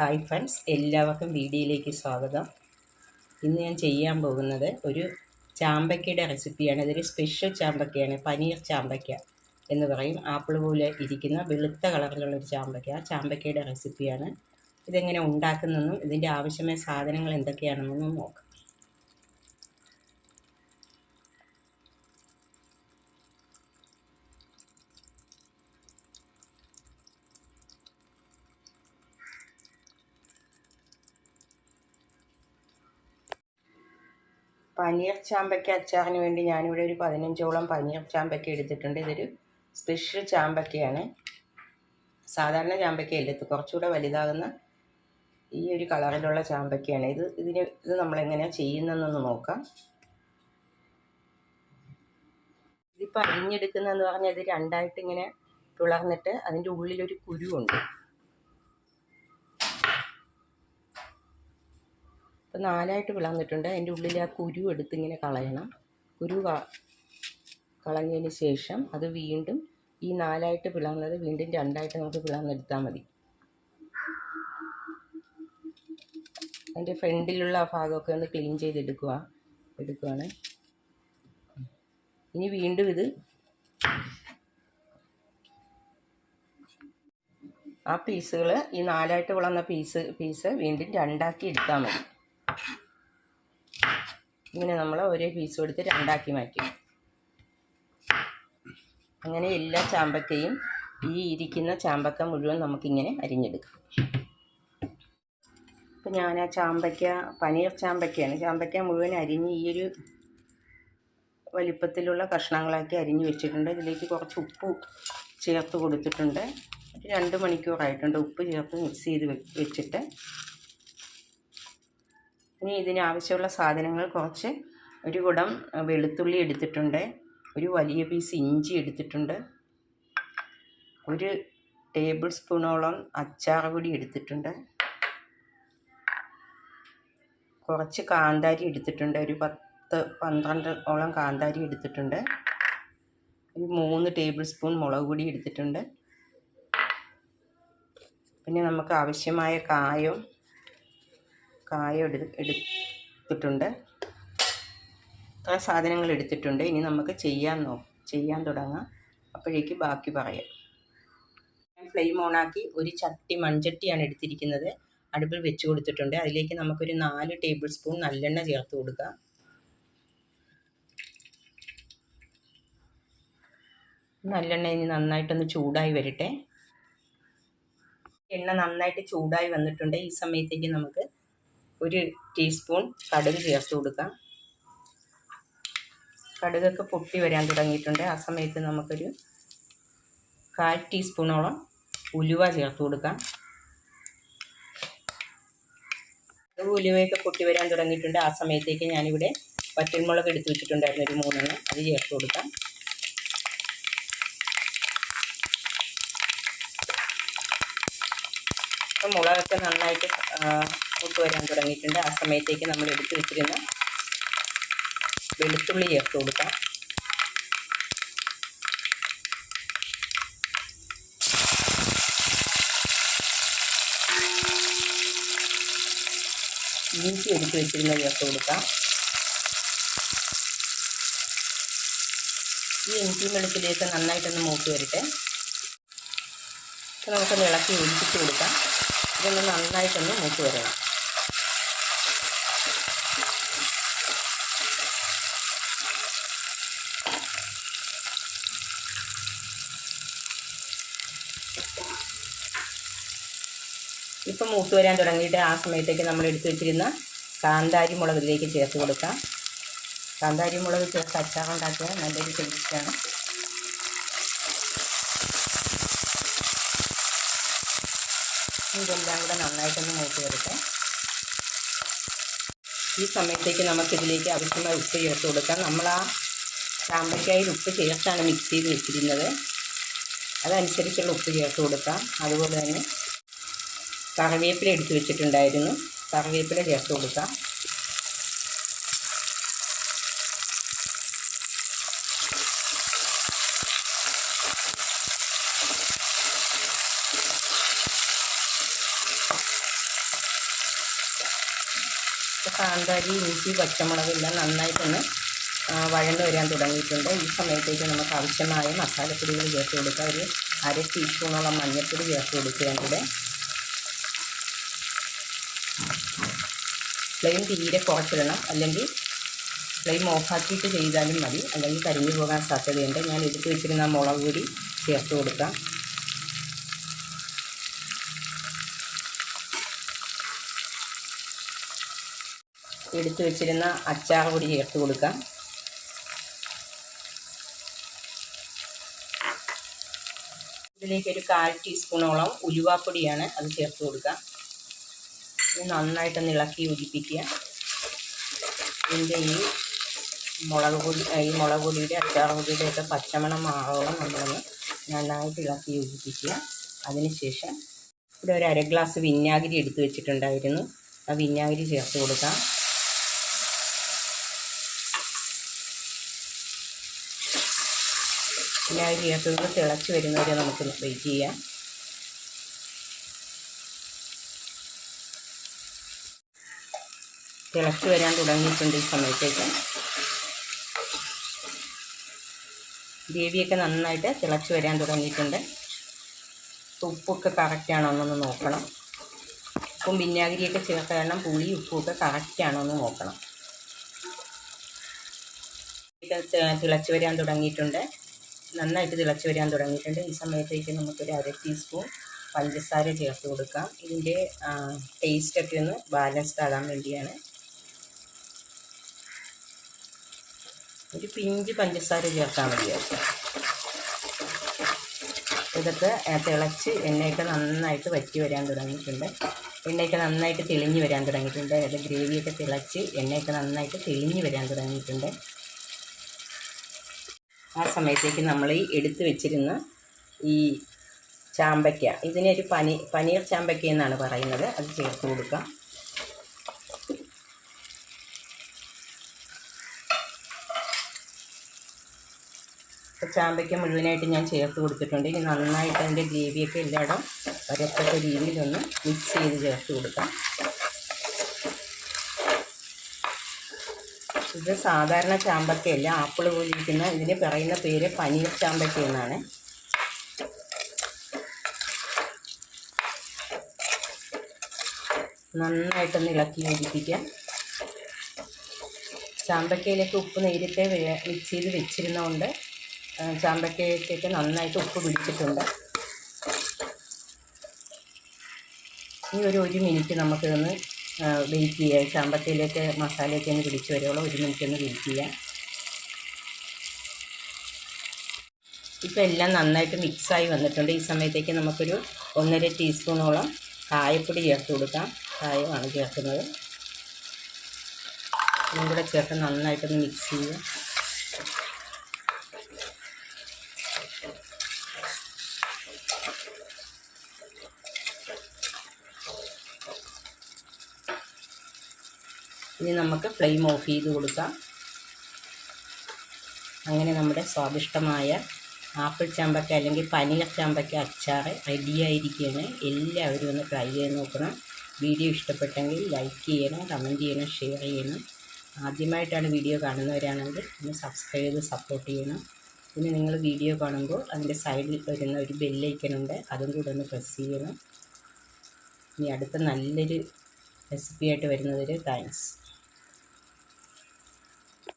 Hi friends, എല്ലാവർക്കും വീഡിയോയിലേക്ക് സ്വാഗതം. ഇന്ന് ഞാൻ ചെയ്യാൻ പോകുന്നത് ഒരു ചാമ്പയ്ക്കയുടെ റെസിപ്പിയാണ്. ഇതൊരു സ്പെഷ്യൽ ചാമ്പയ്ക്കയാണ്, പനീർ ചാമ്പയ്ക്ക എന്ന് പറയും. ആപ്പിൾ പോലെ ഇരിക്കുന്ന വെളുത്ത കളറിലുള്ളൊരു ചാമ്പയ്ക്ക. ആ ചാമ്പയ്ക്കയുടെ റെസിപ്പിയാണ്. ഇതെങ്ങനെ ഉണ്ടാക്കുന്നതെന്നും ഇതിൻ്റെ ആവശ്യമായ സാധനങ്ങൾ എന്തൊക്കെയാണെന്നും നോക്കാം. പനീർ ചാമ്പയ്ക്ക അച്ചാറിന് വേണ്ടി ഞാനിവിടെ ഒരു 15ഓളം പനീർ ചാമ്പയ്ക്ക എടുത്തിട്ടുണ്ട്. ഇതൊരു സ്പെഷ്യൽ ചാമ്പയ്ക്കയാണ്. സാധാരണ ചാമ്പയ്ക്കയല്ല, ഇത് കുറച്ചുകൂടെ വലുതാകുന്ന ഈ ഒരു കളറിലുള്ള ചാമ്പയ്ക്കയാണ്. ഇത് നമ്മളെങ്ങനെയാണ് ചെയ്യുന്നതെന്നൊന്ന് നോക്കാം. ഇതിപ്പോൾ അരിഞ്ഞെടുക്കുന്നതെന്ന് പറഞ്ഞാൽ ഇത് രണ്ടായിട്ട് ഇങ്ങനെ പിളർന്നിട്ട് അതിൻ്റെ ഉള്ളിലൊരു കുരുവുണ്ട്. ഇപ്പം 4ആയിട്ട് പിളർന്നിട്ടുണ്ട്. അതിൻ്റെ ഉള്ളിൽ ആ കുരു എടുത്ത് ഇങ്ങനെ കളയണം. കുരു കളഞ്ഞതിന് ശേഷം അത് വീണ്ടും ഈ 4ആയിട്ട് പിളർന്നത് വീണ്ടും 2ആയിട്ട് നമുക്ക് പിളർന്നെടുത്താൽ മതി. അതിൻ്റെ ഫ്രണ്ടിലുള്ള ആ ഭാഗമൊക്കെ ഒന്ന് ക്ലീൻ എടുക്കുകയാണ്. ഇനി വീണ്ടും ആ പീസുകൾ, ഈ 4ആയിട്ട് പിളർന്ന പീസ് വീണ്ടും 2ആക്കി എടുത്താൽ മതി. ഇങ്ങനെ നമ്മൾ ഒരേ പീസും എടുത്ത് 2ആക്കി മാറ്റി. അങ്ങനെ എല്ലാ ചാമ്പക്കയും, ഈ ഇരിക്കുന്ന ചാമ്പക്ക മുഴുവൻ നമുക്കിങ്ങനെ അരിഞ്ഞെടുക്കാം. അപ്പം ഞാൻ ആ പനീർ ചാമ്പക്കയാണ്. ചാമ്പക്ക മുഴുവൻ അരിഞ്ഞ് ഈ ഒരു വലിപ്പത്തിലുള്ള കഷ്ണങ്ങളാക്കി അരിഞ്ഞ് വെച്ചിട്ടുണ്ട്. ഇതിലേക്ക് കുറച്ച് ഉപ്പ് ചേർത്ത് കൊടുത്തിട്ടുണ്ട്. 2 മണിക്കൂറായിട്ടുണ്ട് ഉപ്പ് ചേർത്ത് മിക്സ് ചെയ്ത് വെച്ചിട്ട്. ഇനി ഇതിനാവശ്യമുള്ള സാധനങ്ങൾ ഒരു കുടം വെളുത്തുള്ളി എടുത്തിട്ടുണ്ട്, ഒരു വലിയ പീസ് ഇഞ്ചി എടുത്തിട്ടുണ്ട്, 1 ടേബിൾ സ്പൂണോളം അച്ചാർ പൊടി എടുത്തിട്ടുണ്ട്, കുറച്ച് കാന്താരി എടുത്തിട്ടുണ്ട്, ഒരു 10-12ഓളം കാന്താരി എടുത്തിട്ടുണ്ട്, ഒരു 3 ടേബിൾ സ്പൂൺ മുളക് പൊടി എടുത്തിട്ടുണ്ട്. പിന്നെ നമുക്ക് ആവശ്യമായ കായം എടുത്തിട്ടുണ്ട്. ഇത്ര സാധനങ്ങൾ എടുത്തിട്ടുണ്ട്. ഇനി നമുക്ക് ചെയ്യാൻ തുടങ്ങാം. അപ്പോഴേക്ക് ബാക്കി പറയാം. ഞാൻ ഫ്ലെയിം ഓണാക്കി ഒരു മൺചട്ടിയാണ് എടുത്തിരിക്കുന്നത്. അടുപ്പിൽ വെച്ച് കൊടുത്തിട്ടുണ്ട്. അതിലേക്ക് നമുക്കൊരു 4 ടേബിൾ സ്പൂൺ നല്ലെണ്ണ ചേർത്ത് കൊടുക്കാം. നല്ലെണ്ണ ഇനി നന്നായിട്ടൊന്ന് ചൂടായി വരട്ടെ. എണ്ണ നന്നായിട്ട് ചൂടായി വന്നിട്ടുണ്ട്. ഈ സമയത്തേക്ക് നമുക്ക് 1 ടീസ്പൂൺ കടുക് ചേർത്ത് കൊടുക്കാം. കടുകൊക്കെ പൊട്ടി വരാൻ തുടങ്ങിയിട്ടുണ്ട്. ആ സമയത്ത് നമുക്കൊരു 1/4 ടീസ്പൂണോളം ഉലുവ ചേർത്ത് കൊടുക്കാം. ഉലുവയൊക്കെ പൊട്ടി വരാൻ തുടങ്ങിയിട്ടുണ്ട്. ആ സമയത്തേക്ക് ഞാനിവിടെ വറ്റൽമുളക് എടുത്ത് വെച്ചിട്ടുണ്ടായിരുന്നു, ഒരു 3 എണ്ണം. അത് ചേർത്ത് കൊടുക്കാം. അപ്പം മുളകൊക്കെ നന്നായിട്ട് പൊട്ടി വരാൻ തുടങ്ങിയിട്ടുണ്ട്. ആ സമയത്തേക്ക് നമ്മൾ എടുത്ത് വെച്ചിരുന്ന വെളുത്തുള്ളി ചേർത്ത് കൊടുക്കാം. ഇഞ്ചി എടുത്ത് വെച്ചിരുന്നത് ചേർത്ത് കൊടുക്കാം. ഈ ഇഞ്ചി വെളുത്തുള്ളിയൊക്കെ നന്നായിട്ടൊന്ന് മൂത്ത് വരട്ടെ. നമുക്കൊന്ന് ഇളക്കി ഒഴിപ്പിച്ച് കൊടുക്കാം. ഇതൊന്ന് നന്നായിട്ടൊന്ന് മൂത്ത് വരണം. ഇപ്പം മൂത്ത് വരാൻ തുടങ്ങിയിട്ട് ആ സമയത്തേക്ക് നമ്മൾ എടുത്ത് വെച്ചിരുന്ന കാന്താരി മുളക് ഇതിലേക്ക് ചേർത്ത് കൊടുക്കാം. കാന്താരി മുളക് ചേർത്ത് അച്ചാറുണ്ടാക്കിയാൽ നല്ലൊരു ടേസ്റ്റാണ്. ഇതെല്ലാം കൂടെ നന്നായിട്ടൊന്ന് മൂത്ത് വരട്ടെ. ഈ സമയത്തേക്ക് നമുക്കിതിലേക്ക് ആവശ്യമായ ഉപ്പ് ചേർത്ത് കൊടുക്കാം. നമ്മൾ ആ ചാമ്പയ്ക്കായിൽ ഉപ്പ് ചേർത്താണ് മിക്സ് ചെയ്ത് വെച്ചിരുന്നത്. അതനുസരിച്ചുള്ള ഉപ്പ് ചേർത്ത് കൊടുക്കാം. അതുപോലെ തന്നെ കറിവേപ്പില എടുത്ത് വെച്ചിട്ടുണ്ടായിരുന്നു, കറിവേപ്പില ചേർത്ത് കൊടുക്കാം. കാന്താരി, ഇഞ്ചി, പച്ചമുളക് എല്ലാം നന്നായിട്ടൊന്ന് വഴന്ന് വരാൻ തുടങ്ങിയിട്ടുണ്ട്. ഈ സമയത്തേക്ക് നമുക്ക് ആവശ്യമായ മസാലപ്പൊടികൾ ചേർത്ത് കൊടുക്കുക. ഒരു 1/2 ടീസ്പൂണോളം മഞ്ഞൾപ്പൊടി ചേർത്ത് കൊടുക്കുകയാണ് ഇവിടെ. ഫ്ലെയിം തീരെ കുറച്ചിടണം, അല്ലെങ്കിൽ ഫ്ലെയിം ഓഫാക്കിയിട്ട് ചെയ്താലും മതി, അല്ലെങ്കിൽ കരിഞ്ഞു പോകാൻ സാധ്യതയുണ്ട്. ഞാൻ എടുത്ത് വെച്ചിരുന്ന മുളക് പൊടി ചേർത്ത് കൊടുക്കാം. എടുത്ത് വെച്ചിരുന്ന അച്ചാർ പൊടി ചേർത്ത് കൊടുക്കാം. ഇതിലേക്ക് ഒരു 1/4 ടീസ്പൂണോളം ഉലുവാപ്പൊടിയാണ്, അത് ചേർത്ത് കൊടുക്കാം. ഇത് നന്നായിട്ടൊന്ന് ഇളക്കി യോജിപ്പിക്കുക. ഇതിൻ്റെ ഈ മുളക് പൊടിയുടെ അച്ചാർ പൊടിയുടെയൊക്കെ പച്ചമണം മാറോളം നമ്മളൊന്ന് നന്നായിട്ട് ഇളക്കി യോജിപ്പിക്കുക. അതിനുശേഷം ഇവിടെ ഒരു 1/2 ഗ്ലാസ് വിനാഗിരി എടുത്ത് വെച്ചിട്ടുണ്ടായിരുന്നു, ആ വിനാഗിരി ചേർത്ത് കൊടുക്കാം. വിനാഗിരി ചേർത്ത് തിളച്ച് വരുന്നവരെ നമുക്ക് വെയിറ്റ് ചെയ്യാം. തിളച്ച് വരാൻ തുടങ്ങിയിട്ടുണ്ട്. ഈ സമയത്തേക്ക് ഗ്രേവിയൊക്കെ നന്നായിട്ട് തിളച്ച് വരാൻ തുടങ്ങിയിട്ടുണ്ട്. ഉപ്പൊക്കെ കറക്റ്റാണോ എന്നൊന്ന് നോക്കണം. ഉപ്പും വിനാഗിരിയൊക്കെ ചേർത്ത കാരണം പുളി ഉപ്പുമൊക്കെ കറക്റ്റാണോ എന്ന് നോക്കണം. തിളച്ച് വരാൻ തുടങ്ങിയിട്ടുണ്ട്, നന്നായിട്ട് തിളച്ച് വരാൻ തുടങ്ങിയിട്ടുണ്ട്. ഈ സമയത്തേക്ക് നമുക്കൊരു 1/2 ടീസ്പൂൺ പഞ്ചസാര ചേർത്ത് കൊടുക്കാം. ഇതിൻ്റെ ടേസ്റ്റൊക്കെ ഒന്ന് ബാലൻസ്ഡ് ആകാൻ വേണ്ടിയാണ്. ഒരു പിഞ്ച് പഞ്ചസാര ചേർത്താൽ മതിയാവും. ഇതൊക്കെ തിളച്ച് എണ്ണയൊക്കെ നന്നായിട്ട് വറ്റി വരാൻ തുടങ്ങിയിട്ടുണ്ട്. എണ്ണയൊക്കെ നന്നായിട്ട് തെളിഞ്ഞ് വരാൻ തുടങ്ങിയിട്ടുണ്ട്. അത് ഗ്രേവിയൊക്കെ തിളച്ച് എണ്ണയൊക്കെ നന്നായിട്ട് തെളിഞ്ഞ് വരാൻ തുടങ്ങിയിട്ടുണ്ട്. ആ സമയത്തേക്ക് നമ്മൾ ഈ എടുത്ത് വെച്ചിരുന്ന ഈ ചാമ്പയ്ക്ക, ഇതിനൊരു പനീർ ചാമ്പയ്ക്ക എന്നാണ് പറയുന്നത്, അത് ചേർത്ത് കൊടുക്കാം. അപ്പോൾ ചാമ്പയ്ക്ക മുഴുവനായിട്ട് ഞാൻ ചേർത്ത് കൊടുത്തിട്ടുണ്ട്. ഇനി നന്നായിട്ട് അതിൻ്റെ ഗ്രേവിയൊക്കെ എല്ലായിടം വരത്തക്ക രീതിയിലൊന്ന് മിക്സ് ചെയ്ത് ചേർത്ത് കൊടുക്കാം. ഇത് സാധാരണ ചാമ്പക്കയല്ല, ആപ്പിൾ പോലെ ഇരിക്കുന്ന, ഇതിന് പറയുന്ന പേര് പനീർ ചാമ്പക്ക എന്നാണ്. നന്നായിട്ടൊന്ന് ഇളക്കി യോജിപ്പിക്കാം. ചാമ്പക്കയിലേക്ക് ഉപ്പ് നേരത്തെ മിക്സ് ചെയ്ത് വെച്ചിരുന്നതുകൊണ്ട് ചാമ്പക്കയ്ക്കൊക്കെ നന്നായിട്ട് ഉപ്പ് പിടിച്ചിട്ടുണ്ട്. ഈ ഒരു മിനിറ്റ് നമുക്കിതൊന്ന് വെയിറ്റ് ചെയ്യാം. ചാമ്പക്കയിലേക്ക് മസാലയൊക്കെ ഒന്ന് പിടിച്ച് വരുവോളം 1 മിനിറ്റ് ഒന്ന് വെയിറ്റ് ചെയ്യാം. ഇപ്പോൾ എല്ലാം നന്നായിട്ട് മിക്സായി വന്നിട്ടുണ്ട്. ഈ സമയത്തേക്ക് നമുക്കൊരു 1.5 ടീസ്പൂണോളം കായപ്പൊടി ചേർത്ത് കൊടുക്കാം. കായമാണ് ചേർക്കുന്നത്. ഇതും കൂടെ ചേർത്ത് നന്നായിട്ടൊന്ന് മിക്സ് ചെയ്യുക. ഇനി നമുക്ക് ഫ്ലെയിം ഓഫ് ചെയ്ത് കൊടുക്കാം. അങ്ങനെ നമ്മുടെ സ്വാദിഷ്ടമായ ആപ്പിൾ ചാമ്പക്ക അല്ലെങ്കിൽ പനീർ ചാമ്പക്ക അച്ചാർ റെഡിയായിരിക്കുകയാണ്. എല്ലാവരും ഒന്ന് ട്രൈ ചെയ്ത് നോക്കണം. വീഡിയോ ഇഷ്ടപ്പെട്ടെങ്കിൽ ലൈക്ക് ചെയ്യണം, കമൻറ്റ് ചെയ്യണം, ഷെയർ ചെയ്യണം. ആദ്യമായിട്ടാണ് വീഡിയോ കാണുന്നവരാണെങ്കിൽ ഒന്ന് സബ്സ്ക്രൈബ് ചെയ്ത് സപ്പോർട്ട് ചെയ്യണം. പിന്നെ നിങ്ങൾ വീഡിയോ കാണുമ്പോൾ അതിൻ്റെ സൈഡിൽ വരുന്ന ഒരു ബെല്ലൈക്കനുണ്ട്, അതും കൂടെ ഒന്ന് പ്രസ് ചെയ്യണം. ഇനി അടുത്ത നല്ലൊരു റെസിപ്പിയായിട്ട് വരുന്നവരെ താങ്ക്സ്.